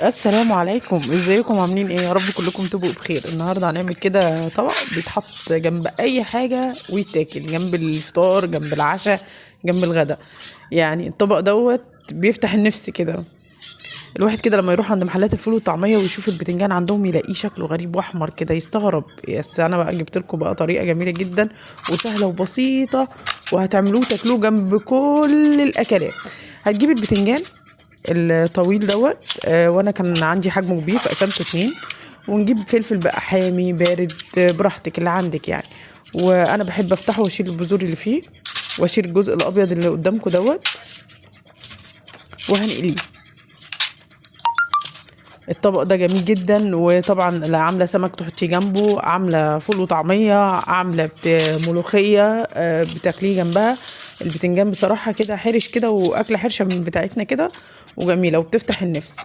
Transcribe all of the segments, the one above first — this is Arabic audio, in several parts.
السلام عليكم، ازيكم؟ عاملين ايه؟ يا رب كلكم تبقوا بخير. النهارده هنعمل كده طبق بيتحط جنب اي حاجه ويتاكل جنب الفطار، جنب العشاء، جنب الغداء. يعني الطبق دوت بيفتح النفس كده. الواحد كده لما يروح عند محلات الفول والطعميه ويشوف البتنجان عندهم يلاقيه شكله غريب واحمر كده يستغرب. بس انا بقى جبت لكم بقى طريقه جميله جدا وسهله وبسيطه، وهتعملوه تاكلوه جنب كل الاكلات. هتجيب البتنجان الطويل دوت، وانا كان عندي حجمه كبير فقسمته اتنين. ونجيب فلفل بقى حامي بارد، براحتك اللي عندك يعني. وانا بحب افتحه واشيل البذور اللي فيه، واشيل الجزء الابيض اللي قدامكم دوت، وهنقليه. الطبق ده جميل جدا. وطبعا لا عامله سمك تحطيه جنبه، عامله فول وطعميه، عامله ملوخيه بتاكليه جنبها. البتنجان بصراحه كده حرش كده، واكله حرشه من بتاعتنا كده، وجميله وبتفتح النفس.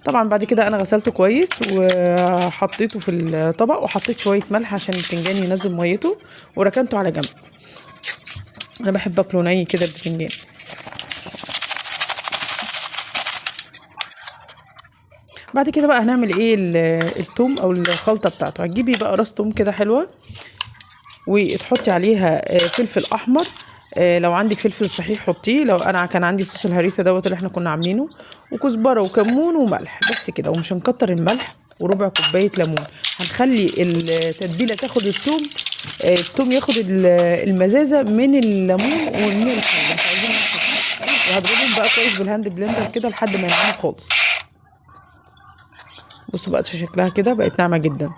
طبعا بعد كده انا غسلته كويس وحطيته في الطبق، وحطيت شويه ملح عشان البتنجان ينزل ميته، وركنته على جنب. انا بحب اكله ني كده البتنجان. بعد كده بقى هنعمل ايه؟ التوم او الخلطه بتاعته. هتجيبي بقى راس توم كده حلوه، وتحطي عليها فلفل احمر. لو عندك فلفل صحيح حطيه، لو انا كان عندي صوص الهريسه دوت اللي احنا كنا عاملينه، وكزبره وكمون وملح بس كده، ومش هنكتر الملح، وربع كوبايه ليمون. هنخلي التتبيله تاخد التوم، التوم ياخد المزازه من الليمون ومن الخل، مش عايزين ملح كتير. وهضربهم بقى كويس بالهاند بلندر كده لحد ما ينعموا خالص. بصوا بقى شكلها كده بقت ناعمه جدا.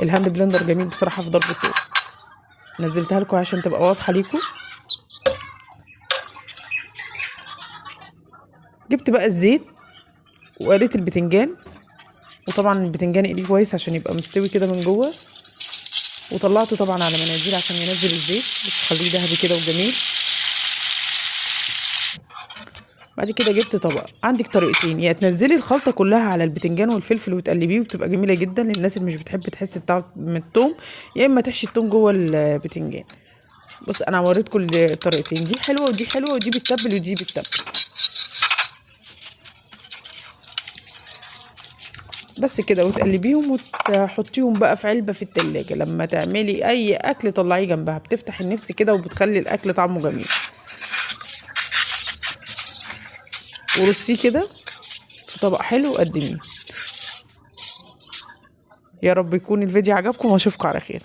الهاند بلندر جميل بصراحه في ضرب التوم. نزلتها لكم عشان تبقى واضحه ليكم. جبت بقى الزيت وقليت البتنجان، وطبعا البتنجان اقليه كويس عشان يبقى مستوي كده من جوه، وطلعته طبعا على مناديل عشان ينزل الزيت، بس خليه ذهبي كده وجميل. بعد كده جبت طبق. عندك طريقتين: يا تنزلي الخلطه كلها على البتنجان والفلفل وتقلبيه وبتبقى جميله جدا للناس اللي مش بتحب تحس الطعم من التوم، يا اما تحشي التوم جوه البتنجان. بص انا وريتكم الطريقتين، دي حلوه ودي حلوه، ودي بتتبل ودي بتتبل. بس كده، وتقلبيهم وتحطيهم بقى في علبة في التلاجة. لما تعملي اي اكل طلعيه جنبها، بتفتح النفس كده وبتخلي الاكل طعمه جميل. ورصيه كده في طبق حلو وقدميه. يا رب يكون الفيديو عجبكم، واشوفكم على خير.